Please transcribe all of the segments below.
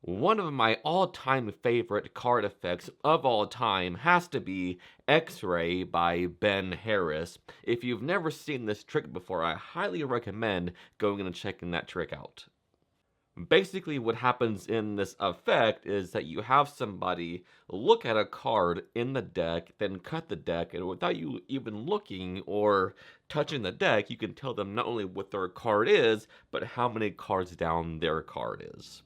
One of my all-time favorite card effects of all time has to be X-Ray by Ben Harris. If you've never seen this trick before, I highly recommend going and checking that trick out. Basically, what happens in this effect is that you have somebody look at a card in the deck, then cut the deck, and without you even looking or touching the deck, you can tell them not only what their card is, but how many cards down their card is.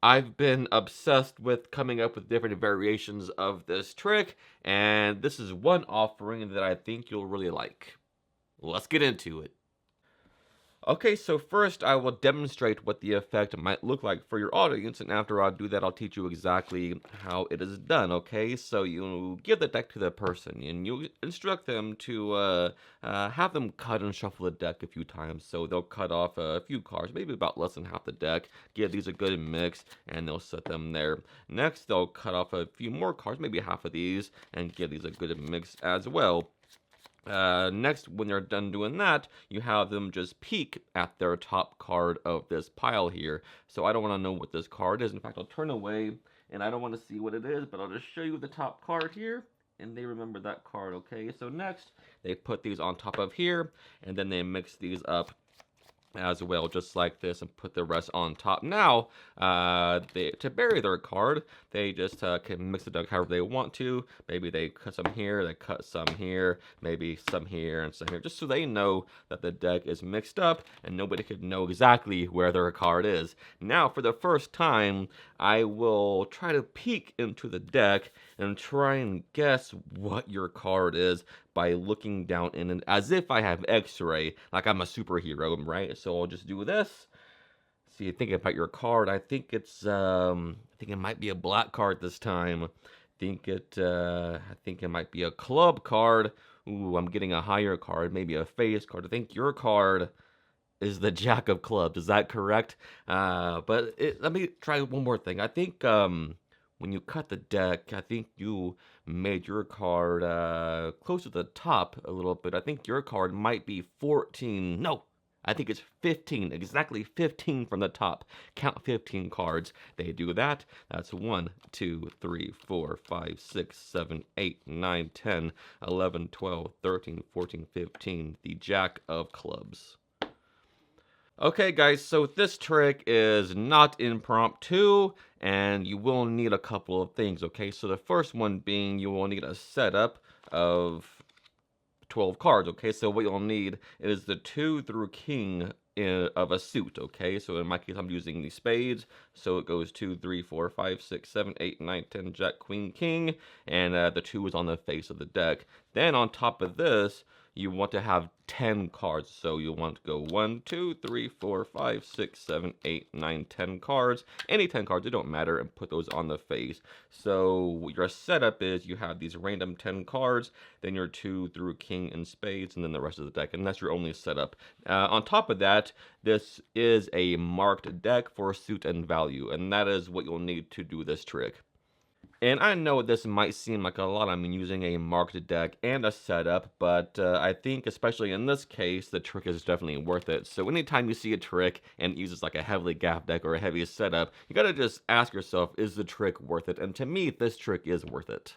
I've been obsessed with coming up with different variations of this trick, and this is one offering that I think you'll really like. Let's get into it. Okay, so first I will demonstrate what the effect might look like for your audience, and after I do that, I'll teach you exactly how it is done, okay? So you give the deck to the person, and you instruct them to have them cut and shuffle the deck a few times. So they'll cut off a few cards, maybe about less than half the deck, give these a good mix, and they'll set them there. Next, they'll cut off a few more cards, maybe half of these, and give these a good mix as well. Next, when they're done doing that, you have them just peek at their top card of this pile here. So I don't want to know what this card is. In fact, I'll turn away, and I don't want to see what it is, but I'll just show you the top card here, and they remember that card, okay? So next, they put these on top of here, and then they mix these up as well, just like this, and put the rest on top. Now, to bury their card, they just can mix the deck however they want to. Maybe they cut some here, they cut some here, maybe some here and some here, just so they know that the deck is mixed up and nobody could know exactly where their card is. Now, for the first time, I will try to peek into the deck and try and guess what your card is by looking down in it as if I have X-ray, like I'm a superhero, right? So I'll just do this. See, think about your card. I think it might be a black card this time. I think it might be a club card. Ooh, I'm getting a higher card, maybe a face card. I think your card is the Jack of Clubs. Is that correct? Let me try one more thing. I think when you cut the deck, I think you made your card close to the top a little bit. I think your card might be 14. No, I think it's 15. Exactly 15 from the top. Count 15 cards. They do that. That's 1, 2, 3, 4, 5, 6, 7, 8, 9, 10, 11, 12, 13, 14, 15. The Jack of Clubs. Okay, guys, so this trick is not impromptu, and you will need a couple of things, okay? So the first one being you will need a setup of 12 cards, okay? So what you'll need is the 2 through king of a suit, okay? So in my case, I'm using the spades, so it goes 2, 3, 4, 5, 6, 7, 8, 9, 10, jack, queen, king, and the 2 is on the face of the deck. Then on top of this, you want to have 10 cards. So you want to go 1, 2, 3, 4, 5, 6, 7, 8, 9, 10 cards. Any 10 cards, it don't matter, and put those on the face. So your setup is you have these random 10 cards, then your 2 through king and spades, and then the rest of the deck. And that's your only setup. On top of that, this is a marked deck for suit and value, and that is what you'll need to do this trick. And I know this might seem like a lot, I'm using a marked deck and a setup, but I think, especially in this case, the trick is definitely worth it. So anytime you see a trick and it uses like a heavily gapped deck or a heavy setup, you gotta just ask yourself, is the trick worth it? And to me, this trick is worth it.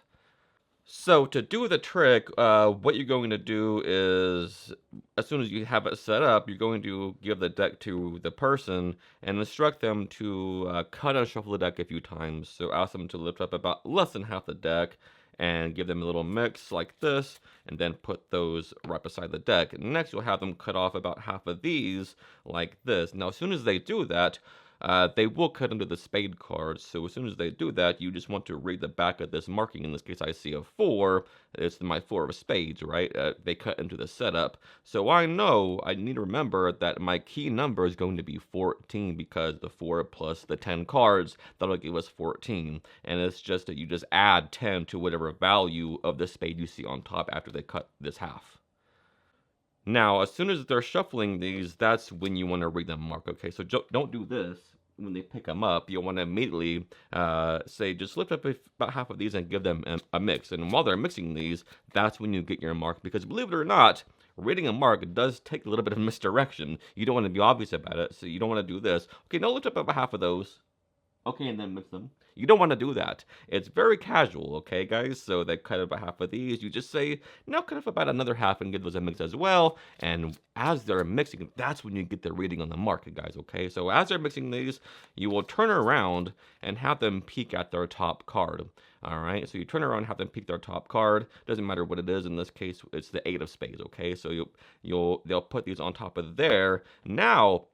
So to do the trick, what you're going to do is, as soon as you have it set up, you're going to give the deck to the person and instruct them to cut and shuffle the deck a few times. So ask them to lift up about less than half the deck and give them a little mix like this, and then put those right beside the deck. Next, you'll have them cut off about half of these like this. Now, as soon as they do that, they will cut into the spade cards, so as soon as they do that, you just want to read the back of this marking. In this case, I see a 4. It's my 4 of spades, right? They cut into the setup. So I know I need to remember that my key number is going to be 14 because the 4 plus the 10 cards, that'll give us 14. And it's just that you just add 10 to whatever value of the spade you see on top after they cut this half. Now, as soon as they're shuffling these, that's when you want to read them mark, okay? So don't do this when they pick them up. You'll want to immediately say, just lift up about half of these and give them a mix. And while they're mixing these, that's when you get your mark. Because believe it or not, reading a mark does take a little bit of misdirection. You don't want to be obvious about it, so you don't want to do this. Okay, now lift up about half of those. Okay, and then mix them. You don't want to do that. It's very casual, okay, guys? So they cut about half of these. You just say, now cut off about another half and give those a mix as well. And as they're mixing, that's when you get the reading on the market, guys, okay? So as they're mixing these, you will turn around and have them peek at their top card. All right, so you turn around and have them peek their top card. Doesn't matter what it is. In this case, it's the 8 of spades, okay? So they'll put these on top of there. Now,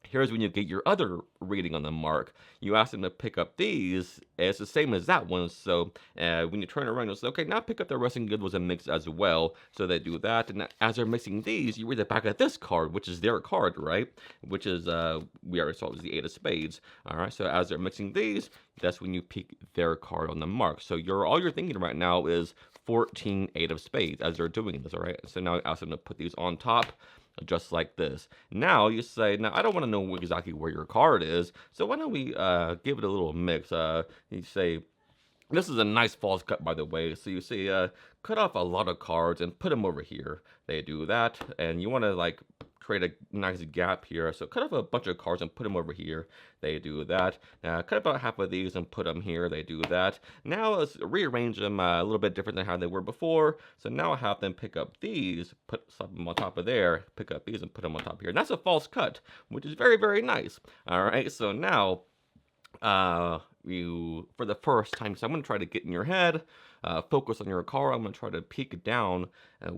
here's when you get your other reading on the mark. You ask them to pick up these. It's the same as that one. So when you turn around, you'll say, okay, now pick up the resting good was a mix as well. So they do that. And as they're mixing these, you read the back of this card, which is their card, right? Which is, we already saw it was the 8 of spades. All right, so as they're mixing these, that's when you pick their card on the mark. So all you're thinking right now is 14 8 of spades as they're doing this, all right? So now I ask them to put these on top, just like this. Now you say, now I don't want to know exactly where your card is, so why don't we give it a little mix? You say, this is a nice false cut, by the way. So you say, cut off a lot of cards and put them over here. They do that, and you want to like create a nice gap here. So cut off a bunch of cards and put them over here. They do that. Cut about half of these and put them here. They do that. Now let's rearrange them a little bit different than how they were before. So now I have them pick up these, put some on top of there, pick up these and put them on top here. And that's a false cut, which is very, very nice. All right, so now you, for the first time, so I'm going to try to get in your head, focus on your card. I'm going to try to peek down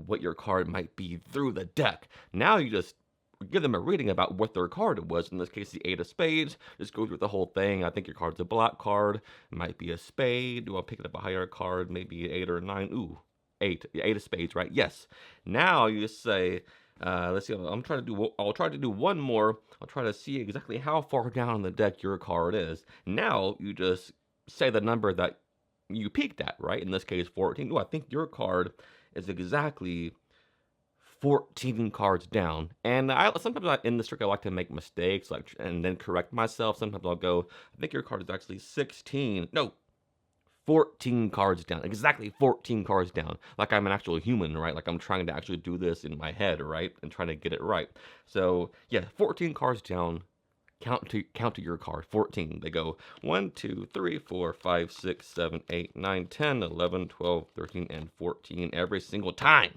what your card might be through the deck. Now you just give them a reading about what their card was. In this case, the 8 of spades. Just go through the whole thing. I think your card's a black card. It might be a spade. Do I pick it up a higher card? Maybe an 8 or a 9. Ooh, 8. 8 of spades, right? Yes. Now you just say, let's see. I'll try to do one more. I'll try to see exactly how far down the deck your card is. Now you just say the number that you peeked at, right? In this case, 14. Ooh, I think your card is exactly 14 cards down. And sometimes in this trick I like to make mistakes, and then correct myself. Sometimes I'll go, I think your card is actually 16. No, 14 cards down. Exactly 14 cards down. Like I'm an actual human, right? Like I'm trying to actually do this in my head, right? And trying to get it right. So yeah, 14 cards down. Count to your card. 14. They go 1, 2, 3, 4, 5, 6, 7, 8, 9, 10, 11, 12, 13, and 14 every single time.